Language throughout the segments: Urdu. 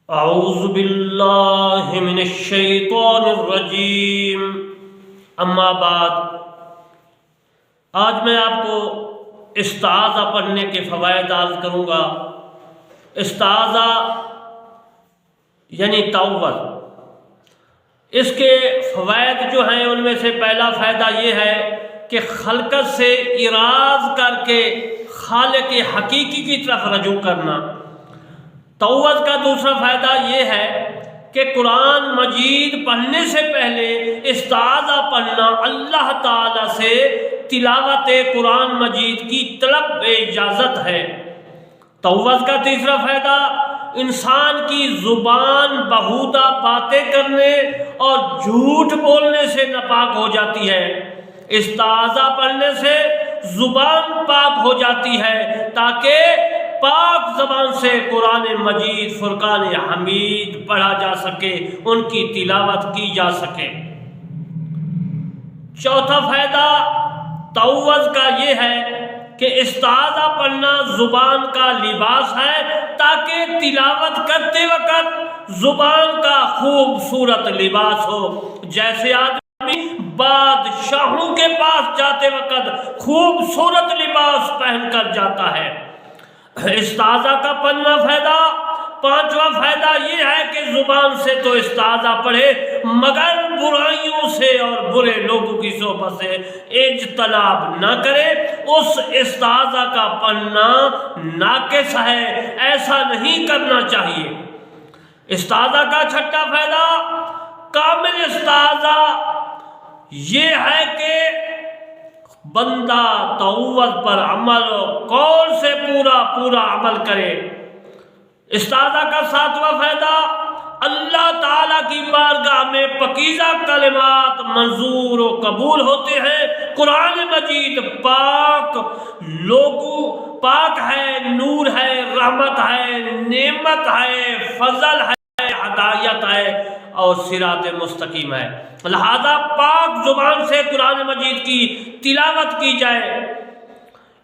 اعوذ باللہ من الشیطان الرجیم اما بعد، آج میں آپ کو استعاذہ پڑھنے کے فوائد عرض کروں گا۔ استعاذہ یعنی تعوذ، اس کے فوائد جو ہیں ان میں سے پہلا فائدہ یہ ہے کہ خلقت سے اراض کر کے خالق حقیقی کی طرف رجوع کرنا۔ تعوذ کا دوسرا فائدہ یہ ہے کہ قرآن مجید پڑھنے سے پہلے استعاذہ پڑھنا اللہ تعالیٰ سے تلاوت قرآن مجید کی طلب اجازت ہے۔ تعوذ کا تیسرا فائدہ انسان کی زبان بہودہ باتیں کرنے اور جھوٹ بولنے سے ناپاک ہو جاتی ہے۔ استعاذہ پڑھنے سے زبان پاک ہو جاتی ہے تاکہ پاک زبان سے قرآن مجید فرقان حمید پڑھا جا سکے، ان کی تلاوت کی جا سکے۔ چوتھا فائدہ تعوذ کا یہ ہے کہ استعاذہ پڑھنا زبان کا لباس ہے تاکہ تلاوت کرتے وقت زبان کا خوبصورت لباس ہو، جیسے آدمی بادشاہوں کے پاس جاتے وقت خوبصورت لباس پہن کر جاتا ہے۔ استعاذہ کا پانچواں فائدہ یہ ہے کہ زبان سے تو استعاذہ پڑھے مگر برائیوں سے اور برے لوگوں کی صحبت سے اجتناب نہ کرے۔ اس استعاذہ کا پڑھنا ناقص ہے، ایسا نہیں کرنا چاہیے۔ استعاذہ کا چھٹا فائدہ کامل استعاذہ یہ ہے کہ بندہ تعوذ پر عمل و قول سے پورا عمل کرے۔ استعاذہ کا ساتواں فائدہ اللہ تعالیٰ کی بارگاہ میں پاکیزہ کلمات منظور و قبول ہوتے ہیں۔ قرآن مجید پاک ہے، نور ہے، رحمت ہے، نعمت ہے، فضل ہے، ہدایت ہے اور صراط مستقیم ہے۔ لہذا پاک زبان سے قرآن مجید کی تلاوت کی جائے۔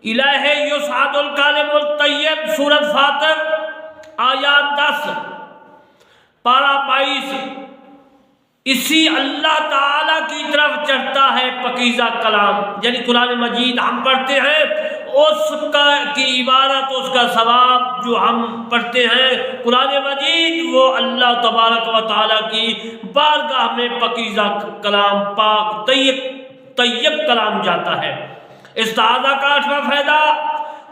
الہ یصعد الکلم الطیب سورۃ فاطر آیات 10 پارہ 22، اسی اللہ تعالیٰ کی طرف چڑھتا ہے پاکیزہ کلام، یعنی قرآن مجید ہم پڑھتے ہیں، اس کی عبارت، اس کا ثواب جو ہم پڑھتے ہیں قرآن مجید، وہ اللہ تبارک و تعالیٰ کی بارگاہ میں پاکیزہ کلام، پاک طیب کلام جاتا ہے۔ استعاذہ کا 8واں فائدہ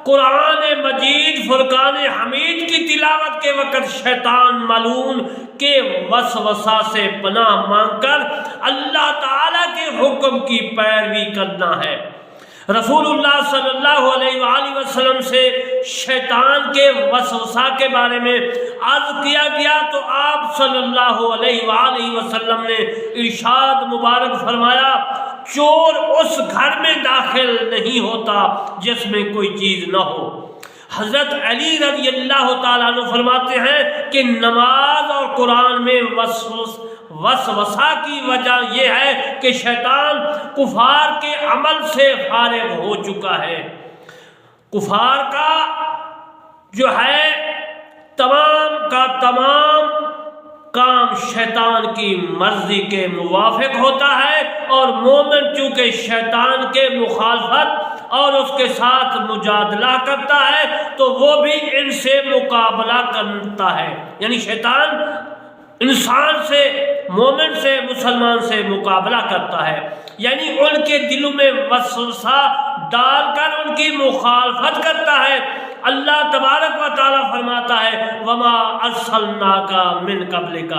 قرآن مجید فرقان حمید کی تلاوت کے وقت شیطان ملعون کے وسوسہ سے پناہ مانگ کر اللہ تعالیٰ کے حکم کی پیروی کرنا ہے۔ رسول اللہ صلی اللہ علیہ وآلہ وسلم سے شیطان کے وسوسہ کے بارے میں عرض کیا گیا تو آپ صلی اللہ علیہ وآلہ وسلم نے ارشاد مبارک فرمایا، چور اس گھر میں داخل نہیں ہوتا جس میں کوئی چیز نہ ہو۔ حضرت علی رضی اللہ تعالیٰ عنہ فرماتے ہیں کہ نماز اور قرآن میں وسوسہ کی وجہ یہ ہے کہ شیطان کفار کے عمل سے فارغ ہو چکا ہے۔ کفار کا جو ہے تمام کا تمام کام شیطان کی مرضی کے موافق ہوتا ہے، اور مومن چونکہ شیطان کے مخالفت اور اس کے ساتھ مجادلہ کرتا ہے تو وہ بھی ان سے مقابلہ کرتا ہے، یعنی شیطان انسان سے، مومن سے، مسلمان سے مقابلہ کرتا ہے، یعنی ان کے دلوں میں وسوسہ ڈال کر ان کی مخالفت کرتا ہے۔ اللہ تبارک و تعالیٰ فرماتا ہے وَمَا أَرْسَلْنَاكَ مِن قَبْلِكَ،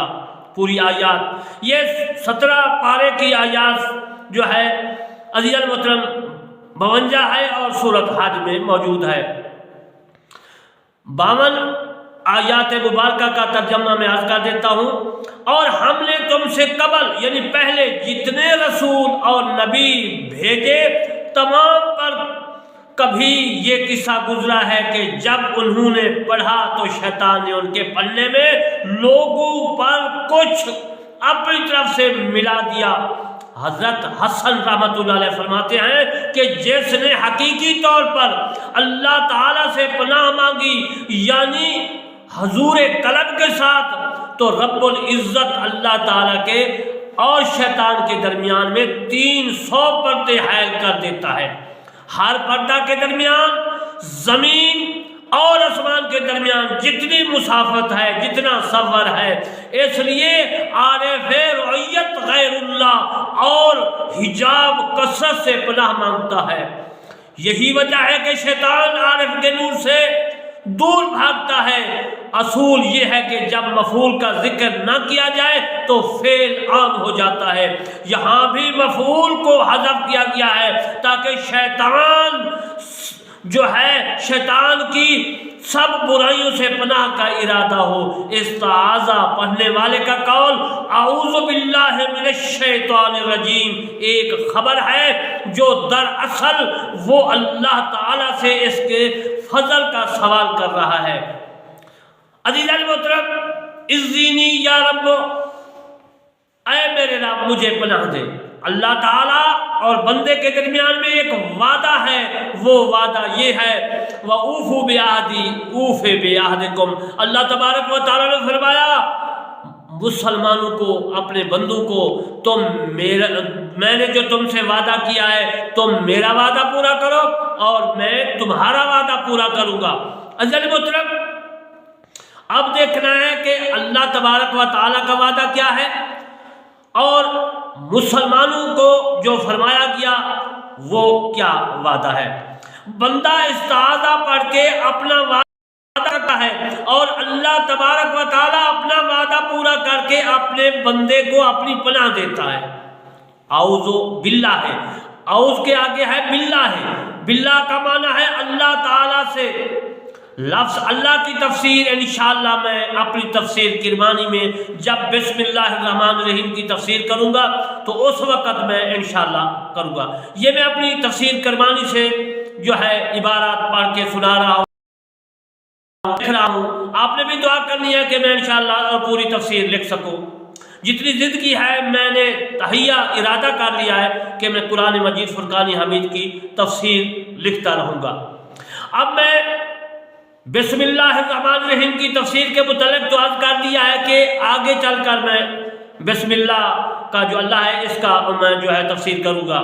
پوری آیات، یہ 17 پارے کی آیات جو ہے عزیز المحترم 52 ہے اور سورۃ حج میں موجود ہے۔ 52 آیات مبارکہ کا ترجمہ میں عرض کر دیتا ہوں۔ اور ہم نے تم سے قبل یعنی پہلے جتنے رسول اور نبی بھیجے تمام پر کبھی یہ قصہ گزرا ہے کہ جب انہوں نے پڑھا تو شیطان نے ان کے پڑھنے میں لوگوں پر کچھ اپنی طرف سے ملا دیا۔ حضرت حسن رحمۃ اللہ علیہ فرماتے ہیں کہ جس نے حقیقی طور پر اللہ تعالیٰ سے پناہ مانگی، یعنی حضور قلب کے ساتھ تو رب العزت اللہ تعالیٰ کے اور شیطان کے درمیان میں 300 پردے حائل کر دیتا ہے۔ ہر پردہ کے درمیان زمین اور آسمان کے درمیان جتنی مسافت ہے، جتنا سفر ہے، اس لیے عارف رعیت غیر اللہ اور حجاب کثرت سے پناہ مانگتا ہے۔ یہی وجہ ہے کہ شیطان عارف کے نور سے دور بھاگتا ہے۔ اصول یہ ہے کہ جب مفعول کا ذکر نہ کیا جائے تو فعل عام ہو جاتا ہے۔ یہاں بھی مفعول کو حذف کیا گیا ہے تاکہ شیطان جو ہے، شیطان کی سب برائیوں سے پناہ کا ارادہ ہو۔ استعاذہ پڑھنے والے کا قول اعوذ باللہ من الشیطان الرجیم ایک خبر ہے جو دراصل وہ اللہ تعالیٰ سے اس کے فضل کا سوال کر رہا ہے۔ عزیزان محترم، اذنی یا رب، اے میرے رب مجھے پناہ دے۔ اللہ تعالیٰ اور بندے کے درمیان میں ایک وعدہ ہے، وہ وعدہ یہ ہے وَأُوفُوا بِعَهْدِي أُوفِ بِعَهْدِكُمْ۔ اللہ تبارک و تعالیٰ نے فرمایا مسلمانوں کو، اپنے بندوں کو، میں نے جو تم سے وعدہ کیا ہے تم میرا وعدہ پورا کرو اور میں تمہارا وعدہ پورا کروں گا۔ عزیزان محترم، اب دیکھنا ہے کہ اللہ تبارک و تعالیٰ کا وعدہ کیا ہے اور مسلمانوں کو جو فرمایا گیا وہ کیا وعدہ ہے۔ بندہ استعاذہ پڑھ کے اپنا وعدہ کرتا ہے اور اللہ تبارک و تعالیٰ اپنا وعدہ پورا کر کے اپنے بندے کو اپنی پناہ دیتا ہے۔ اعوذ باللہ ہے، اعوذ کے آگے ہے باللہ ہے، باللہ کا معنی ہے اللہ تعالیٰ سے۔ لفظ اللہ کی تفسیر انشاءاللہ میں اپنی تفسیر کرمانی میں جب بسم اللہ الرحمن الرحیم کی تفسیر کروں گا تو اس وقت میں انشاءاللہ کروں گا۔ یہ میں اپنی تفسیر کرمانی سے جو ہے عبارات پڑھ کے سنا رہا ہوں، لکھ رہا ہوں۔ آپ نے بھی دعا کرنی ہے کہ میں انشاءاللہ پوری تفسیر لکھ سکوں۔ جتنی زندگی ہے میں نے تہیہ ارادہ کر لیا ہے کہ میں قرآن مجید فرقان حمید کی تفسیر لکھتا رہوں گا۔ اب میں بسم اللہ الرحمن الرحیم کی تفسیر کے متعلق تو عرض کر دیا ہے کہ آگے چل کر میں بسم اللہ کا جو اللہ ہے اس کا میں جو ہے تفسیر کروں گا۔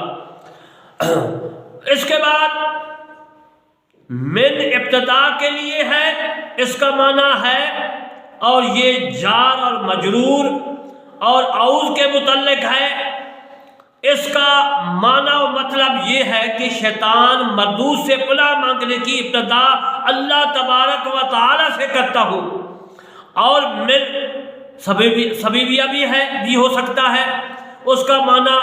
اس کے بعد من ابتدا کے لیے ہے، اس کا معنی ہے، اور یہ جار اور مجرور اور اعوذ کے متعلق ہے۔ اس کا معنی و مطلب یہ ہے کہ شیطان مردود سے پناہ مانگنے کی ابتدا اللہ تبارک و تعالیٰ سے کرتا ہوں، اور من سبیبیہ بھی ہو سکتا ہے۔ اس کا معنی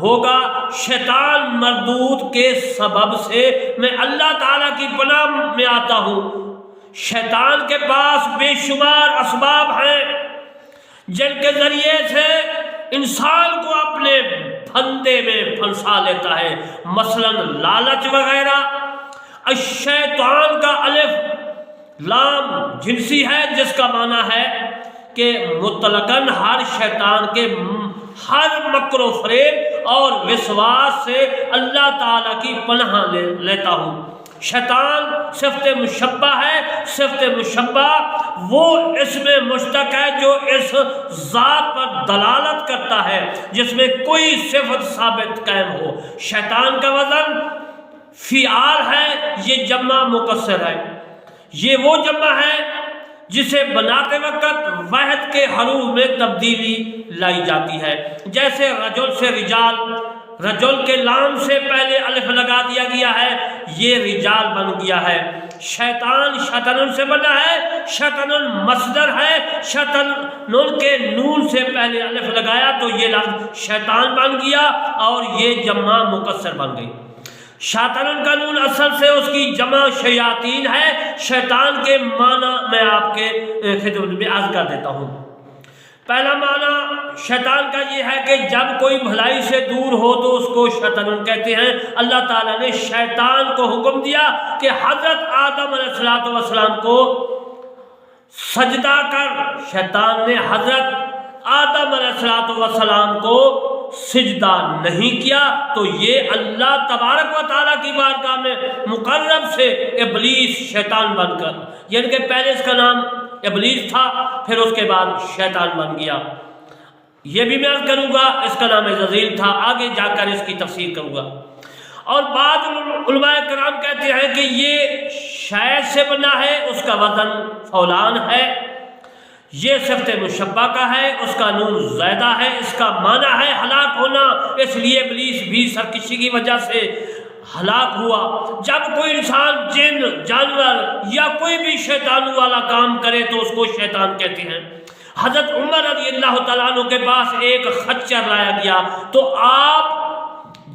ہوگا شیطان مردود کے سبب سے میں اللہ تعالیٰ کی پناہ میں آتا ہوں۔ شیطان کے پاس بے شمار اسباب ہیں جن کے ذریعے سے انسان کو اپنے پھندے میں پھنسا لیتا ہے، مثلا لالچ وغیرہ۔ الشیطان کا الف لام جنسی ہے جس کا معنی ہے کہ مطلقاً ہر شیطان کے ہر مکر و فریب اور وسواس سے اللہ تعالیٰ کی پناہ لیتا ہوں۔ شیطان صفت مشبہ ہے، صفت مشبہ وہ اسم مشتق ہے جو اس ذات پر دلالت کرتا ہے جس میں کوئی صفت ثابت قائم ہو۔ شیطان کا وزن فعال ہے، یہ جمع مکسر ہے، یہ وہ جمع ہے جسے بناتے وقت واحد کے حروف میں تبدیلی لائی جاتی ہے۔ جیسے رجل سے رجال، رجل کے لام سے پہلے الف لگا دیا گیا ہے، یہ رجال بن گیا ہے۔ شیطان شیطان سے بنا ہے، شیطان مصدر ہے، شیطان کے نون سے پہلے الف لگایا تو یہ لفظ شیطان بن گیا اور یہ جمع مکسر بن گئی۔ شیطان کا نون اصل سے اس کی جمع شیاطین ہے۔ شیطان کے معنی میں آپ کے خدمت میں عرض کر دیتا ہوں۔ پہلا معنی شیطان کا یہ ہے کہ جب کوئی بھلائی سے دور ہو تو اس کو شیطان کہتے ہیں۔ اللہ تعالیٰ نے شیطان کو حکم دیا کہ حضرت آدم علیہ السلام کو سجدہ کر۔ شیطان نے حضرت آدم علیہ السلام کو سجدہ نہیں کیا تو یہ اللہ تبارک و تعالیٰ کی بارگاہ میں مقرب سے ابلیس شیطان بن کر، یعنی کہ پہلے اس کا نام ابلیس تھا، پھر اس کے بعد شیطان بن گیا۔ یہ بھی میں عرض کروں گا، اس کا نام عزازیل تھا، آگے جا کر اس کی تفسیر کروں گا۔ اور بعض علماء کرام کہتے ہیں کہ یہ شاید سے بنا ہے، اس کا وزن فولان ہے، یہ صفت مشبہ کا ہے، اس کا نون زائدہ ہے، اس کا معنی ہے ہلاک ہونا، اس لیے ابلیس بھی سرکشی کی وجہ سے ہلاک ہوا۔ جب کوئی انسان، جن، جانور یا کوئی بھی شیطان والا کام کرے تو اس کو شیطان کہتے ہیں۔ حضرت عمر رضی اللہ تعالیٰ عنہ کے پاس ایک خچر لایا گیا، تو آپ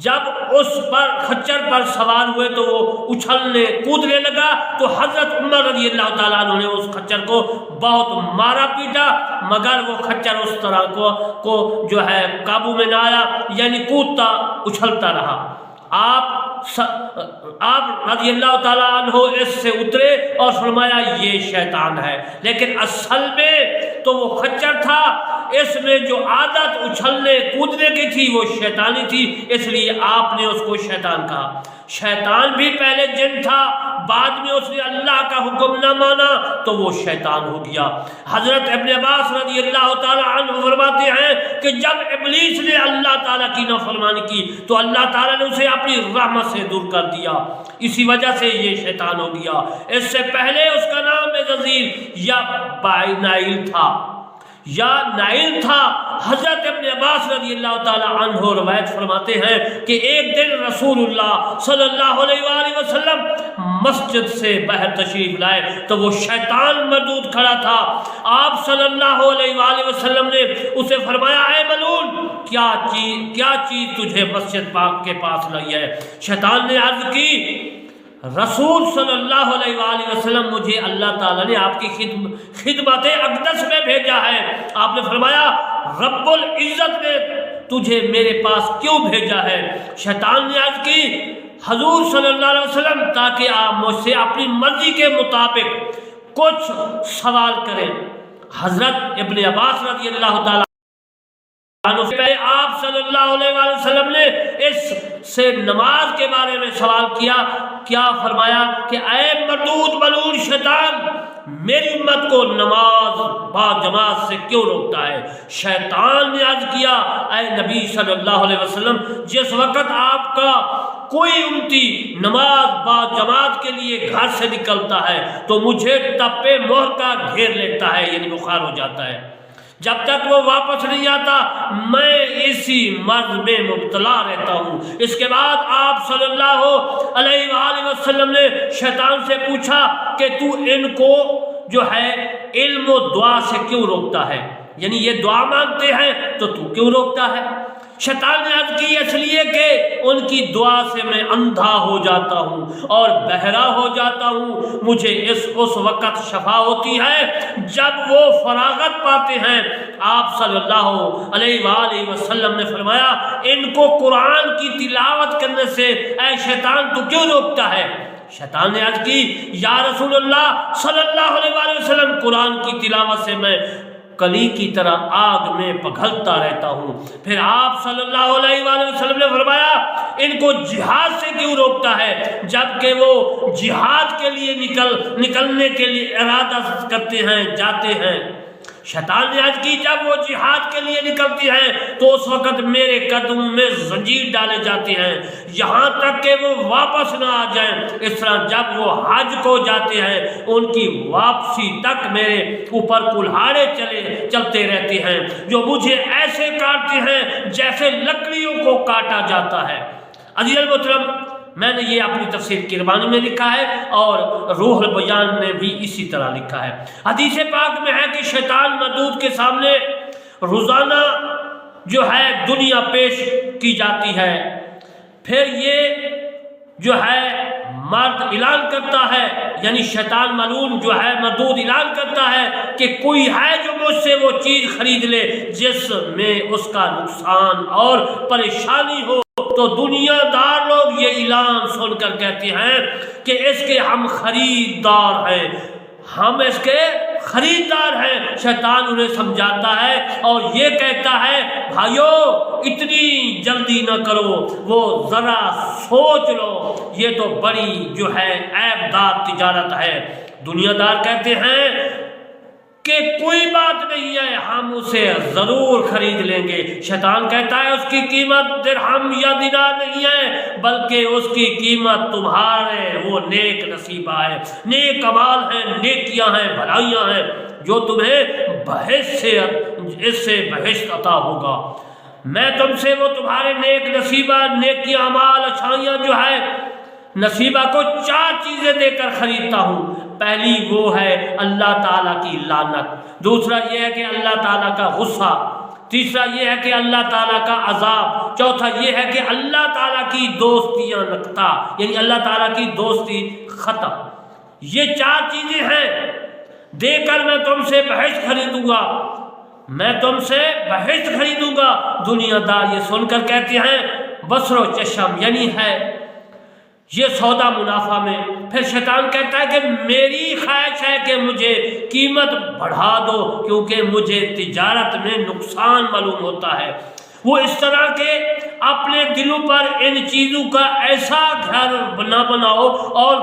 جب اس پر خچر پر سوار ہوئے تو وہ اچھلنے کودنے لگا، تو حضرت عمر رضی اللہ تعالیٰ عنہ نے اس خچر کو بہت مارا پیٹا، مگر وہ خچر اس طرح کو جو ہے قابو میں نہ آیا، یعنی کودتا اچھلتا رہا۔ آپ رضی اللہ تعالیٰ عنہ اس سے اترے اور فرمایا یہ شیطان ہے، لیکن اصل میں تو وہ خچر تھا، اس میں جو عادت اچھلنے کودنے کی تھی وہ شیطانی تھی، اس لیے آپ نے اس کو شیطان کہا۔ شیطان بھی پہلے جن تھا، بعد میں اس نے اللہ کا حکم نہ مانا تو وہ شیطان ہو گیا۔ حضرت ابن عباس رضی اللہ تعالیٰ عنہ فرماتے ہیں کہ جب ابلیس نے اللہ تعالیٰ کی نافرمانی کی تو اللہ تعالیٰ نے اسے اپنی رحمت سے دور کر دیا، اسی وجہ سے یہ شیطان ہو گیا۔ اس سے پہلے اس کا نام عزازیل یا نائل تھا، حضرت ابن عباس رضی اللہ تعالیٰ عنہ روایت فرماتے ہیں کہ ایک دن رسول اللہ صلی اللہ علیہ وآلہ وسلم مسجد سے باہر تشریف لائے تو وہ شیطان مردود کھڑا تھا۔ آپ صلی اللہ علیہ وآلہ وسلم نے اسے فرمایا، اے ملعون، کیا چیز تجھے مسجد پاک کے پاس لائی ہے؟ شیطان نے عرض کی، رسول صلی اللہ علیہ وآلہ وسلم، مجھے اللہ تعالیٰ نے آپ کی خدمت اقدس میں بھیجا ہے۔ آپ نے فرمایا، رب العزت نے تجھے میرے پاس کیوں بھیجا ہے؟ شیطان نے عرض کی، حضور صلی اللہ علیہ وسلم، تاکہ آپ مجھ سے اپنی مرضی کے مطابق کچھ سوال کریں۔ حضرت ابن عباس رضی اللہ تعالیٰ آپ صلی اللہ علیہ وآلہ وسلم نے اس سے نماز کے بارے میں سوال کیا، کیا فرمایا کہ اے مردود ملعون شیطان، میری امت کو نماز با جماعت سے کیوں روکتا ہے؟ شیطان نے عرض کیا، اے نبی صلی اللہ علیہ وسلم، جس وقت آپ کا کوئی امتی نماز با جماعت کے لیے گھر سے نکلتا ہے تو مجھے تپے مہر کا گھیر لیتا ہے، یعنی بخار ہو جاتا ہے۔ جب تک وہ واپس نہیں آتا میں اسی مرض میں مبتلا رہتا ہوں۔ اس کے بعد آپ صلی اللہ علیہ وآلہ وسلم نے شیطان سے پوچھا کہ تو ان کو جو ہے علم و دعا سے کیوں روکتا ہے؟ یعنی یہ دعا مانگتے ہیں تو کیوں روکتا ہے؟ شیطان نے عرض کی، اس لیے کہ ان کی دعا سے میں اندھا ہو جاتا ہوں اور بہرا ہو جاتا ہوں، مجھے اس وقت شفا ہوتی ہے جب وہ فراغت پاتے ہیں۔ آپ صلی اللہ علیہ وآلہ وسلم نے فرمایا، ان کو قرآن کی تلاوت کرنے سے اے شیطان تو کیوں روکتا ہے؟ شیطان نے عرض کی، یا رسول اللہ صلی اللہ علیہ وآلہ وسلم، قرآن کی تلاوت سے میں کلی کی طرح آگ میں پگھلتا رہتا ہوں۔ پھر آپ صلی اللہ علیہ وآلہ وسلم نے فرمایا، ان کو جہاد سے کیوں روکتا ہے جبکہ وہ جہاد کے لیے نکلنے کے لیے ارادہ کرتے ہیں، جاتے ہیں؟ شیطان نے عرض کی، جب وہ جہاد کے لیے نکلتی ہیں تو اس وقت میرے قدموں میں زنجیر ڈالے جاتے ہیں یہاں تک کہ وہ واپس نہ آ جائیں۔ اس طرح جب وہ حج کو جاتے ہیں ان کی واپسی تک میرے اوپر کلہاڑے چلتے رہتے ہیں جو مجھے ایسے کاٹتے ہیں جیسے لکڑیوں کو کاٹا جاتا ہے۔ عزیز المحترم، میں نے یہ اپنی تفسیر کربانی میں لکھا ہے اور روح البیان نے بھی اسی طرح لکھا ہے۔ حدیث پاک میں ہے کہ شیطان مردود کے سامنے روزانہ جو ہے دنیا پیش کی جاتی ہے، پھر یہ جو ہے مرد اعلان کرتا ہے، یعنی شیطان ملعون جو ہے مردود اعلان کرتا ہے کہ کوئی ہے جو مجھ سے وہ چیز خرید لے جس میں اس کا نقصان اور پریشانی ہو۔ تو دنیا دار لوگ یہ اعلان سن کر کہتے ہیں کہ اس کے ہم خریدار ہیں، ہم اس کے خریدار ہیں۔ شیطان انہیں سمجھاتا ہے اور یہ کہتا ہے، بھائیو اتنی جلدی نہ کرو، وہ ذرا سوچ لو، یہ تو بڑی جو ہے عیب دار تجارت ہے۔ دنیا دار کہتے ہیں کہ کوئی بات نہیں ہے، ہم اسے ضرور خرید لیں گے۔ شیطان کہتا ہے اس کی قیمت درہم یا دینار نہیں ہے، بلکہ اس کی قیمت تمہارے وہ نیک نصیبہ ہے، نیک اعمال ہیں، نیکیاں ہیں، بھلائیاں ہیں، جو تمہیں اس سے بہشت عطا ہوگا۔ میں تم سے وہ تمہارے نیک نصیبہ، نیکیاں، اعمال، اچھائیاں جو ہے نصیبہ کو 4 چیزیں دے کر خریدتا ہوں۔ پہلی وہ ہے اللہ تعالیٰ کی لعنت، دوسرا یہ ہے کہ اللہ تعالیٰ کا غصہ، تیسرا یہ ہے کہ اللہ تعالیٰ کا عذاب، چوتھا یہ ہے کہ اللہ تعالیٰ کی دوستیاں نکتہ، یعنی اللہ تعالیٰ کی دوستی ختم۔ یہ 4 چیزیں ہیں، دے کر میں تم سے بہشت خریدوں گا، میں تم سے بہشت خریدوں گا۔ دنیا دار یہ سن کر کہتے ہیں بصر و چشم، یعنی ہے یہ سودا منافع میں۔ پھر شیطان کہتا ہے کہ میری خواہش ہے کہ مجھے قیمت بڑھا دو، کیونکہ مجھے تجارت میں نقصان معلوم ہوتا ہے۔ وہ اس طرح کے اپنے دلوں پر ان چیزوں کا ایسا گھر نہ بناؤ اور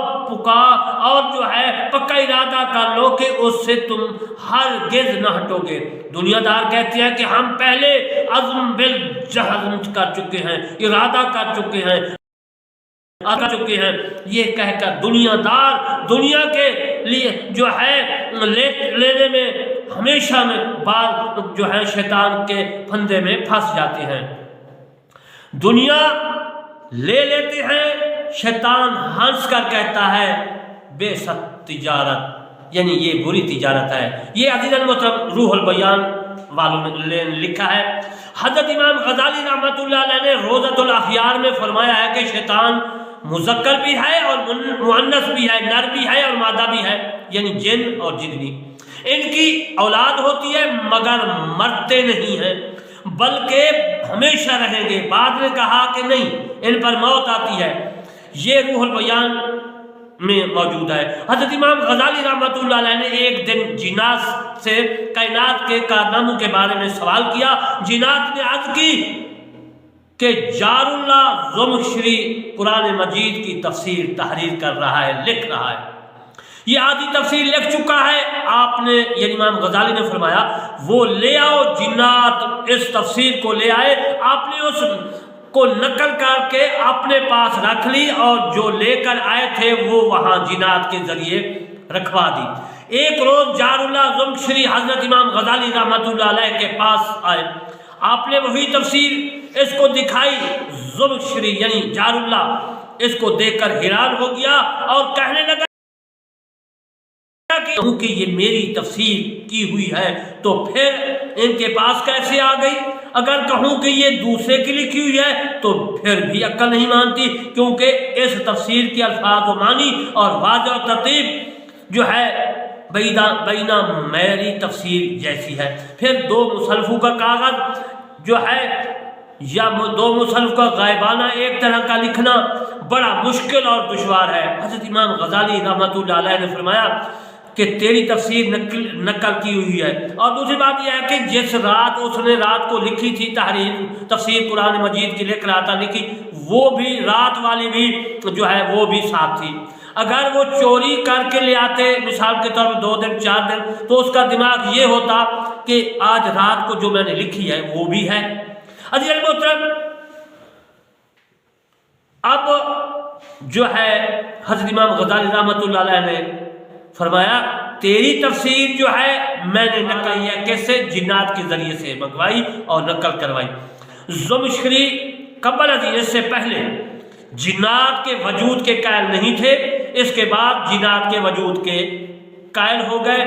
جو ہے پکا ارادہ کر لو کہ اس سے تم ہرگز نہ ہٹو گے۔ دنیا دار کہتے ہیں کہ ہم پہلے عزم بالجزم کر چکے ہیں، ارادہ کر چکے ہیں، یہ کہہ کر دنیا دار دنیا کے لیے جو ہے لینے میں ہمیشہ میں بعض جو ہے شیطان کے پھندے میں پھنس جاتے ہیں۔ دنیا لے لیتے ہیں، شیطان ہنس کر کہتا ہے بے ست تجارت، یعنی یہ بری تجارت ہے۔ یہ عزیز المحترم روح البیان والوں نے لکھا ہے۔ حضرت امام غزالی رحمۃ اللہ علیہ نے روضۃ الاخیار میں فرمایا ہے کہ شیطان مذکر بھی ہے اور مؤنث بھی ہے، نر بھی ہے اور مادہ بھی ہے، یعنی جن اور جنی۔ ان کی اولاد ہوتی ہے مگر مرتے نہیں ہیں، بلکہ ہمیشہ رہیں گے۔ بعد میں کہا کہ نہیں، ان پر موت آتی ہے۔ یہ روح البیان میں موجود ہے۔ حضرت امام غزالی رحمۃ اللہ علیہ نے ایک دن جنات سے کائنات کے کارناموں کے بارے میں سوال کیا۔ جنات نے عرض کی کہ جار اللہ زمخشری قرآن مجید کی تفسیر تحریر کر رہا ہے، لکھ رہا ہے، یہ آدھی تفسیر لکھ چکا ہے۔ آپ نے یعنی امام غزالی نے فرمایا وہ لے آؤ، جنات اس تفسیر کو لے آئے۔ آپ نے اس کو نقل کر کے اپنے پاس رکھ لی اور جو لے کر آئے تھے وہ وہاں جنات کے ذریعے رکھوا دی۔ ایک روز جار اللہ زمخشری حضرت امام غزالی رحمۃ اللہ علیہ کے پاس آئے، آپ نے وہی تفسیر اس کو دکھائی۔ زمخشری یعنی جار اللہ اس کو دیکھ کر حیران ہو گیا اور کہنے لگا کہ یہ میری تفسیر کی ہوئی ہے تو پھر ان کے پاس کیسے آ گئی؟ اگر کہوں کہ یہ دوسرے کی لکھی ہوئی ہے تو پھر بھی عقل نہیں مانتی، کیونکہ اس تفسیر کے الفاظ و معنی اور واضح و ترتیب جو ہے بینہ میری تفسیر جیسی ہے۔ پھر 2 مصنفوں کا کاغذ جو ہے یا 2 مصنف کا غائبانہ ایک طرح کا لکھنا بڑا مشکل اور دشوار ہے۔ حضرت امام غزالی رحمۃ اللہ علیہ نے فرمایا کہ تیری تفسیر نقل کی ہوئی ہے، اور دوسری بات یہ ہے کہ جس رات اس نے رات کو لکھی تھی تفسیر قرآن مجید کی لکھ رہا تھا لکھی، وہ بھی رات والی بھی جو ہے وہ بھی ساتھ تھی۔ اگر وہ چوری کر کے لے آتے مثال کے طور پر 2 دن 4 دن تو اس کا دماغ یہ ہوتا کہ آج رات کو جو میں نے لکھی ہے وہ بھی ہے۔ عزیز المحترم، اب جو ہے حضرت امام غزالی رحمۃ اللہ علیہ نے فرمایا تیری تفسیر جو ہے میں نے نقل یہ کیسے جنات کے ذریعے سے منگوائی اور نقل کروائی۔ زمخشری قبل اس سے پہلے جنات کے وجود کے قائل نہیں تھے، اس کے بعد جنات کے وجود کے قائل ہو گئے۔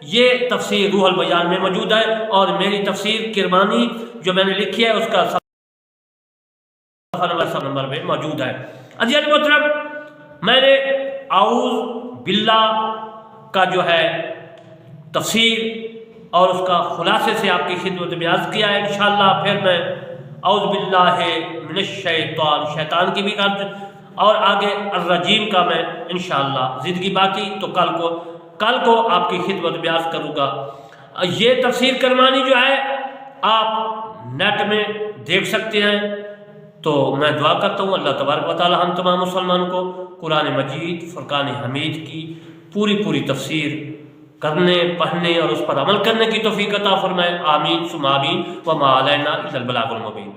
یہ تفسیر روح البیان میں موجود ہے، اور میری تفسیر کرمانی جو میں نے لکھی ہے اس کا صفحہ نمبر میں موجود ہے۔ عزیز المحترم، میں نے اعوذ باللہ کا جو ہے تفسیر اور اس کا خلاصے سے آپ کی خدمت میں عرض کیا ہے۔ انشاءاللہ پھر میں اعوذ باللہ من الشیطان، شیطان کی بھی عرض اور آگے الرجیم کا میں انشاءاللہ زندگی باقی تو کل کو آپ کی خدمت میں عرض کروں گا۔ یہ تفسیر کرمانی جو ہے آپ نیٹ میں دیکھ سکتے ہیں۔ تو میں دعا کرتا ہوں اللہ تبارک و تعالی ہم تمام مسلمانوں کو قرآن مجید فرقان حمید کی پوری تفسیر کرنے، پڑھنے اور اس پر عمل کرنے کی توفیق عطا فرمائے۔ آمین ثم آمین، وما علینا الا البلاغ المبین۔